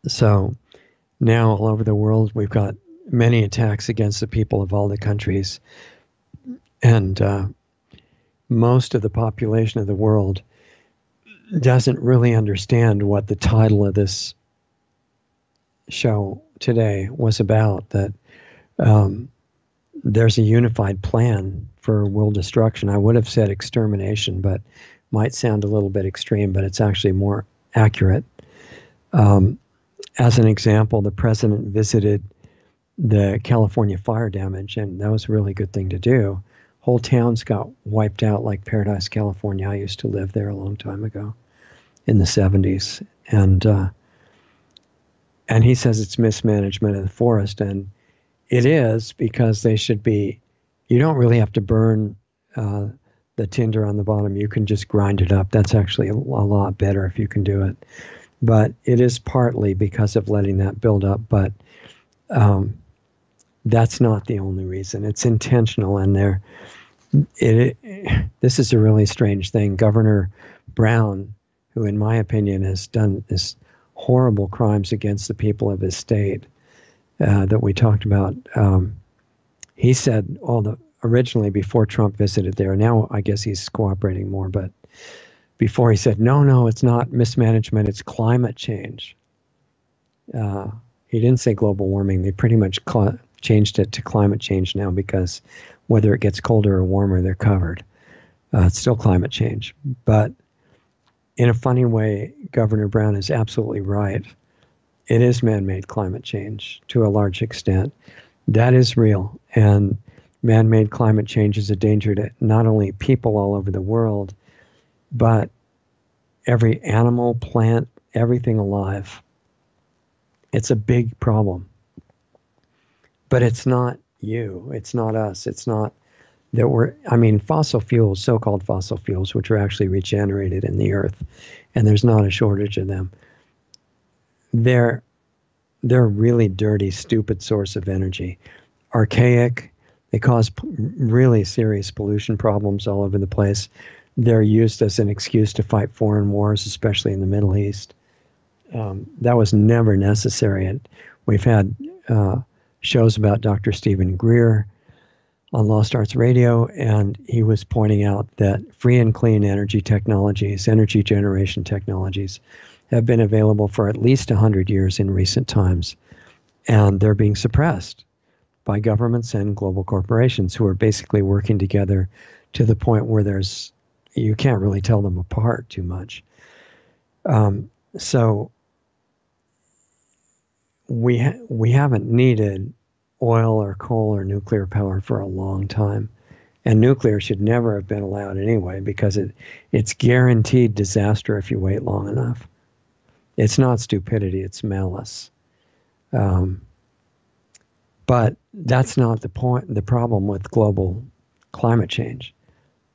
So now all over the world, we've got many attacks against the people of all the countries. And most of the population of the world doesn't really understand what the title of this show today was about, that there's a unified plan for world destruction. I would have said extermination, but might sound a little bit extreme, but it's actually more accurate. As an example, the president visited the California fire damage, and that was a really good thing to do. Whole towns got wiped out, like Paradise, California. I used to live there a long time ago in the 70s. And he says it's mismanagement of the forest, and it is, because they should be, you don't really have to burn the tinder on the bottom. You can just grind it up. That's actually a lot better if you can do it. But it is partly because of letting that build up, but that's not the only reason. It's intentional, and this is a really strange thing. Governor Brown, who in my opinion has done this horrible crimes against the people of his state that we talked about, he said originally before Trump visited there, now I guess he's cooperating more, but before he said, no, it's not mismanagement, it's climate change. He didn't say global warming. They pretty much changed it to climate change now, because whether it gets colder or warmer, they're covered. It's still climate change. But in a funny way, Governor Brown is absolutely right. It is man-made climate change to a large extent. That is real. And man-made climate change is a danger to not only people all over the world, but every animal, plant, everything alive. It's a big problem. But it's not you. It's not us. It's not that fossil fuels, so-called fossil fuels, which are actually regenerated in the earth, and there's not a shortage of them. They're a really dirty, stupid source of energy. Archaic. They cause really serious pollution problems all over the place. They're used as an excuse to fight foreign wars, especially in the Middle East. that was never necessary. And we've had shows about Dr. Stephen Greer on Lost Arts Radio, and he was pointing out that free and clean energy technologies, energy generation technologies, have been available for at least 100 years in recent times, and they're being suppressed by governments and global corporations who are basically working together to the point where you can't really tell them apart too much. So we haven't needed oil or coal or nuclear power for a long time. And nuclear should never have been allowed anyway, because it's guaranteed disaster if you wait long enough. It's not stupidity, it's malice. But that's not the point. The problem with global climate change.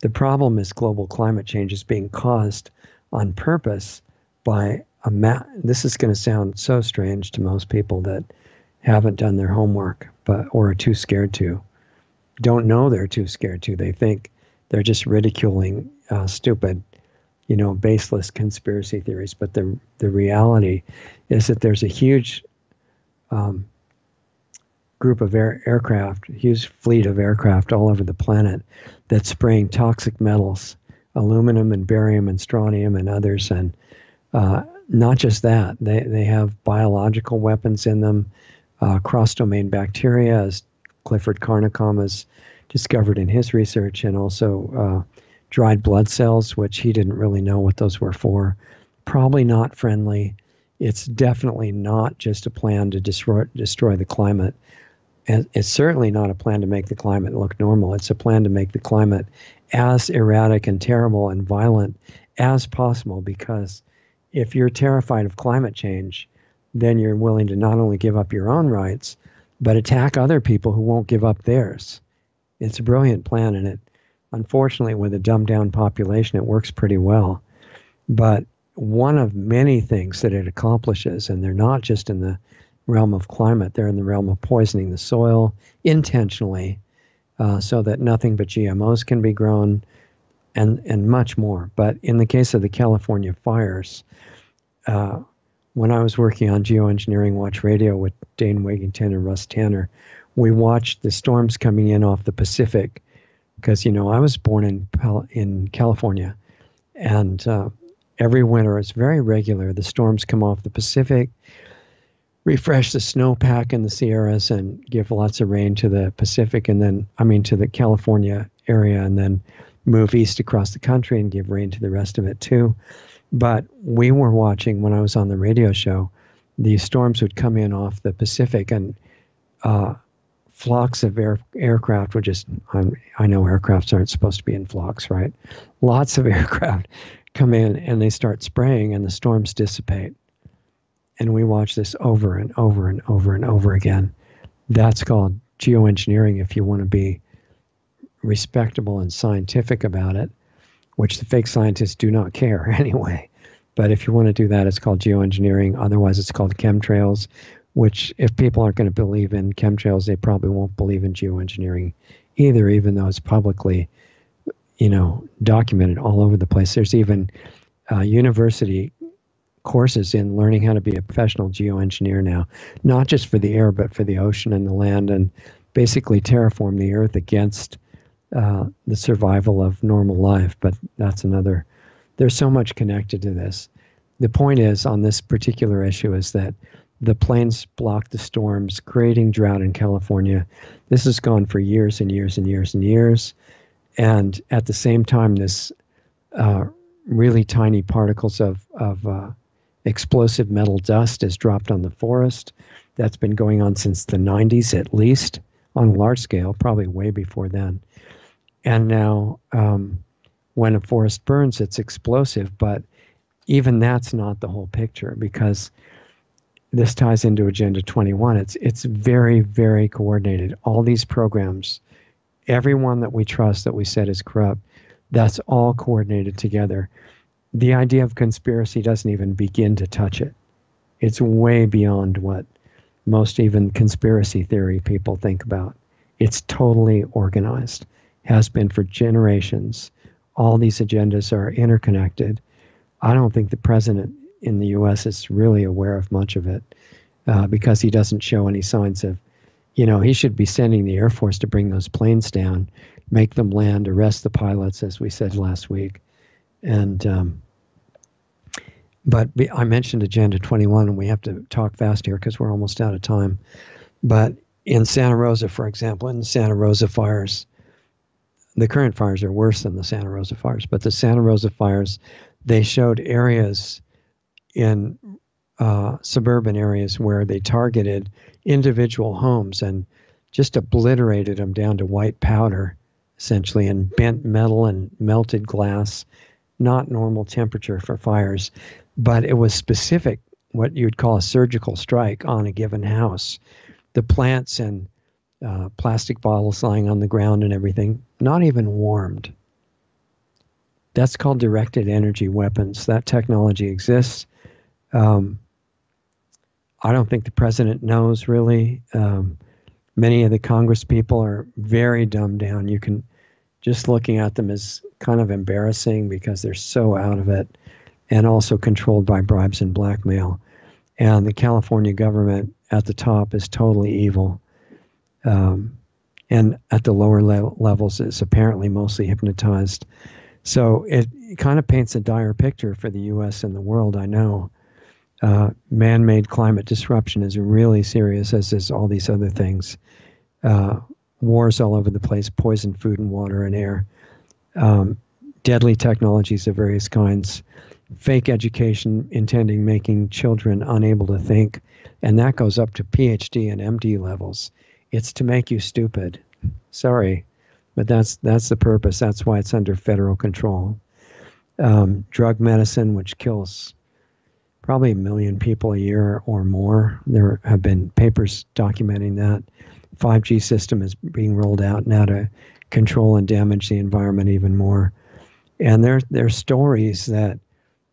The problem is global climate change is being caused on purpose by this is going to sound so strange to most people that haven't done their homework, or are too scared to. Don't know they're too scared to. They think they're just ridiculing stupid, baseless conspiracy theories. But the reality is that there's a huge group of aircraft, huge fleet of aircraft all over the planet that's spraying toxic metals, aluminum and barium and strontium and others. And not just that, they have biological weapons in them, cross-domain bacteria, as Clifford Carnicom has discovered in his research, and also dried blood cells, which he didn't really know what those were for. Probably not friendly. It's definitely not just a plan to destroy the climate. And it's certainly not a plan to make the climate look normal. It's a plan to make the climate as erratic and terrible and violent as possible, because if you're terrified of climate change, then you're willing to not only give up your own rights, but attack other people who won't give up theirs. It's a brilliant plan, and unfortunately, with a dumbed-down population, it works pretty well. But one of many things that it accomplishes, and they're not just in the realm of climate, they're in the realm of poisoning the soil intentionally, so that nothing but GMOs can be grown, and much more. But in the case of the California fires, when I was working on Geoengineering Watch Radio with Dane Wigington and Russ Tanner, we watched the storms coming in off the Pacific, because I was born in California, and every winter it's very regular. The storms come off the Pacific, refresh the snowpack in the Sierras, and give lots of rain to the Pacific, and then to the California area, and then move east across the country and give rain to the rest of it too. But we were watching, when I was on the radio show, these storms would come in off the Pacific, and flocks of aircraft would just, I know aircrafts aren't supposed to be in flocks, right? Lots of aircraft come in and they start spraying, and the storms dissipate. And we watch this over and over and over and over again. That's called geoengineering, if you want to be respectable and scientific about it, which the fake scientists do not care anyway. But if you want to do that, it's called geoengineering. Otherwise, it's called chemtrails, which if people aren't going to believe in chemtrails, they probably won't believe in geoengineering either, even though it's publicly, documented all over the place. There's even university courses in learning how to be a professional geoengineer now, not just for the air, but for the ocean and the land, and basically terraform the earth against the survival of normal life. But that's there's so much connected to this. The point is, on this particular issue, is that the plains block the storms, creating drought in California. This has gone for years and years and years and years. And at the same time, this really tiny particles of explosive metal dust is dropped on the forest. That's been going on since the 90s, at least, on a large scale, probably way before then. And now, when a forest burns, it's explosive, but even that's not the whole picture, because this ties into Agenda 21. It's very, very coordinated. All these programs, everyone that we trust that we said is corrupt, that's all coordinated together. The idea of conspiracy doesn't even begin to touch it. It's way beyond what most even conspiracy theory people think about. It's totally organized, has been for generations. All these agendas are interconnected. I don't think the president in the U.S. is really aware of much of it because he doesn't show any signs of, he should be sending the Air Force to bring those planes down, make them land, arrest the pilots, as we said last week. And but I mentioned Agenda 21, and we have to talk fast here because we're almost out of time. But in Santa Rosa, for example, in the Santa Rosa fires, the current fires are worse than the Santa Rosa fires, but the Santa Rosa fires, they showed areas in suburban areas where they targeted individual homes and just obliterated them down to white powder, essentially, and bent metal and melted glass, not normal temperature for fires. But it was specific, what you'd call a surgical strike on a given house. The plants and plastic bottles lying on the ground and everything, not even warmed. That's called directed energy weapons. That technology exists. I don't think the president knows, really. Many of the Congress people are very dumbed down. You can, just looking at them is kind of embarrassing because they're so out of it, and also controlled by bribes and blackmail. And the California government at the top is totally evil. And at the lower levels, it's apparently mostly hypnotized. So it kind of paints a dire picture for the U.S. and the world, I know. Man-made climate disruption is really serious, as is all these other things. Wars all over the place, poison food and water and air. Deadly technologies of various kinds. Fake education intending making children unable to think. And that goes up to PhD and MD levels. It's to make you stupid. Sorry, but that's the purpose. That's why it's under federal control. Drug medicine, which kills probably 1 million people a year or more. There have been papers documenting that. 5G system is being rolled out now to control and damage the environment even more. And there's stories that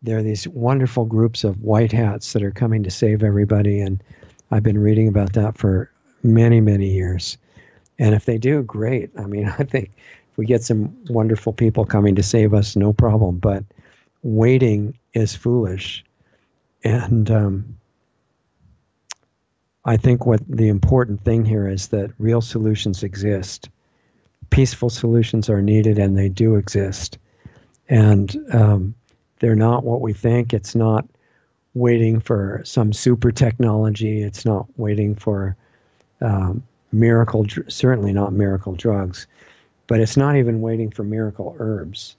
there are these wonderful groups of white hats that are coming to save everybody. And I've been reading about that for many, many years. And if they do, great. I mean, I think if we get some wonderful people coming to save us, no problem. But waiting is foolish. And I think what the important thing here is that real solutions exist. Peaceful solutions are needed, and they do exist. And they're not what we think. It's not waiting for some super technology. It's not waiting for certainly not miracle drugs, but it's not even waiting for miracle herbs.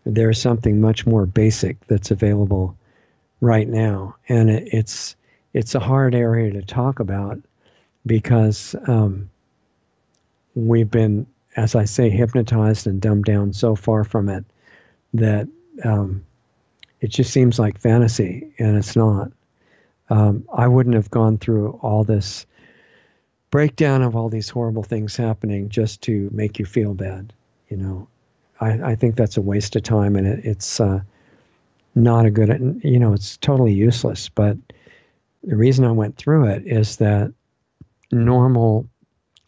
There's something much more basic that's available right now, and it's a hard area to talk about because we've been, as I say, hypnotized and dumbed down so far from it that it just seems like fantasy, and it's not. I wouldn't have gone through all this breakdown of all these horrible things happening just to make you feel bad. I think that's a waste of time, and it's not a good, it's totally useless. But the reason I went through it is that normal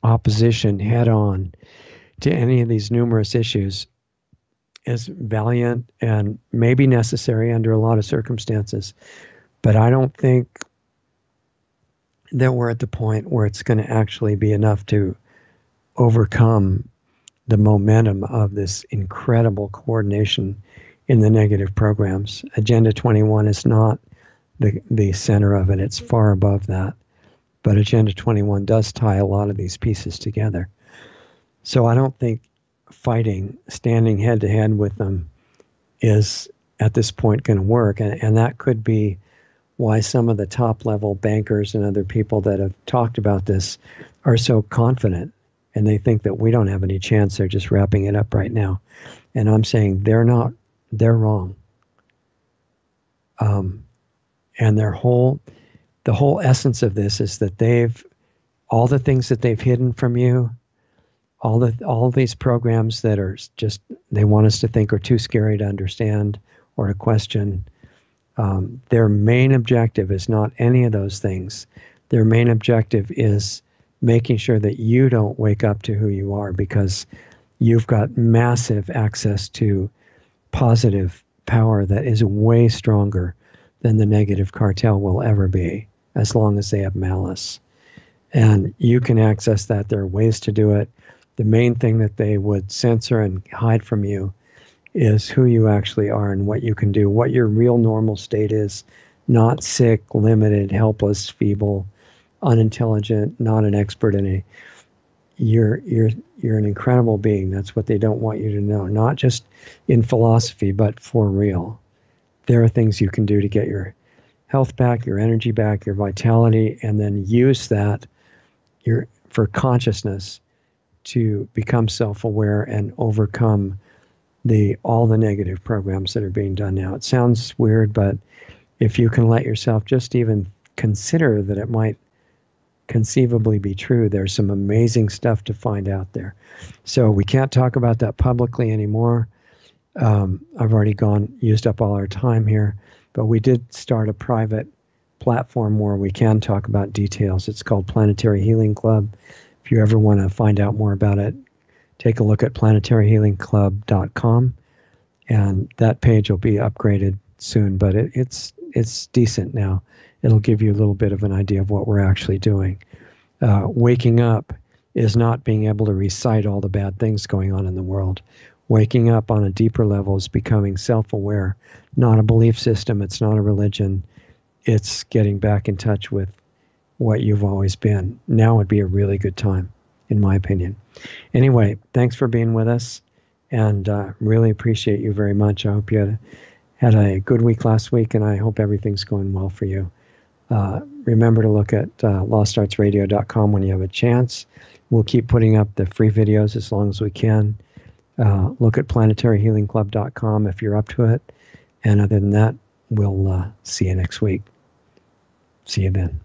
opposition head on to any of these numerous issues is valiant and maybe necessary under a lot of circumstances. But I don't think that we're at the point where it's going to actually be enough to overcome the momentum of this incredible coordination in the negative programs. Agenda 21 is not the center of it. It's far above that. But Agenda 21 does tie a lot of these pieces together. So I don't think standing head to head with them is at this point going to work. And that could be why some of the top level bankers and other people that have talked about this are so confident, and they think that we don't have any chance. They're just wrapping it up right now. And I'm saying they're wrong. And the whole essence of this is that all the things that they've hidden from you, all these programs that are just, they want us to think are too scary to understand or to question. Their main objective is not any of those things. Their main objective is making sure that you don't wake up to who you are, because you've got massive access to positive power that is way stronger than the negative cartel will ever be, as long as they have malice. And you can access that. There are ways to do it. The main thing that they would censor and hide from you is who you actually are and what you can do, what your real normal state is, not sick, limited, helpless, feeble, unintelligent, not an expert in a. You're an incredible being. That's what they don't want you to know, not just in philosophy, but for real. There are things you can do to get your health back, your energy back, your vitality, and then use that for consciousness to become self-aware and overcome all the negative programs that are being done now. It sounds weird, but if you can let yourself just even consider that it might conceivably be true, there's some amazing stuff to find out there. So we can't talk about that publicly anymore. I've already used up all our time here, but we did start a private platform where we can talk about details. It's called Planetary Healing Club. If you ever want to find out more about it, take a look at planetaryhealingclub.com, and that page will be upgraded soon, but it's decent now. It'll give you a little bit of an idea of what we're actually doing. Waking up is not being able to recite all the bad things going on in the world. Waking up on a deeper level is becoming self-aware, not a belief system. It's not a religion. It's getting back in touch with what you've always been. Now would be a really good time, in my opinion. Anyway, thanks for being with us, and really appreciate you very much. I hope you had a good week last week, and I hope everything's going well for you. Remember to look at lostartsradio.com when you have a chance. We'll keep putting up the free videos as long as we can. Look at planetaryhealingclub.com if you're up to it. And other than that, we'll see you next week. See you then.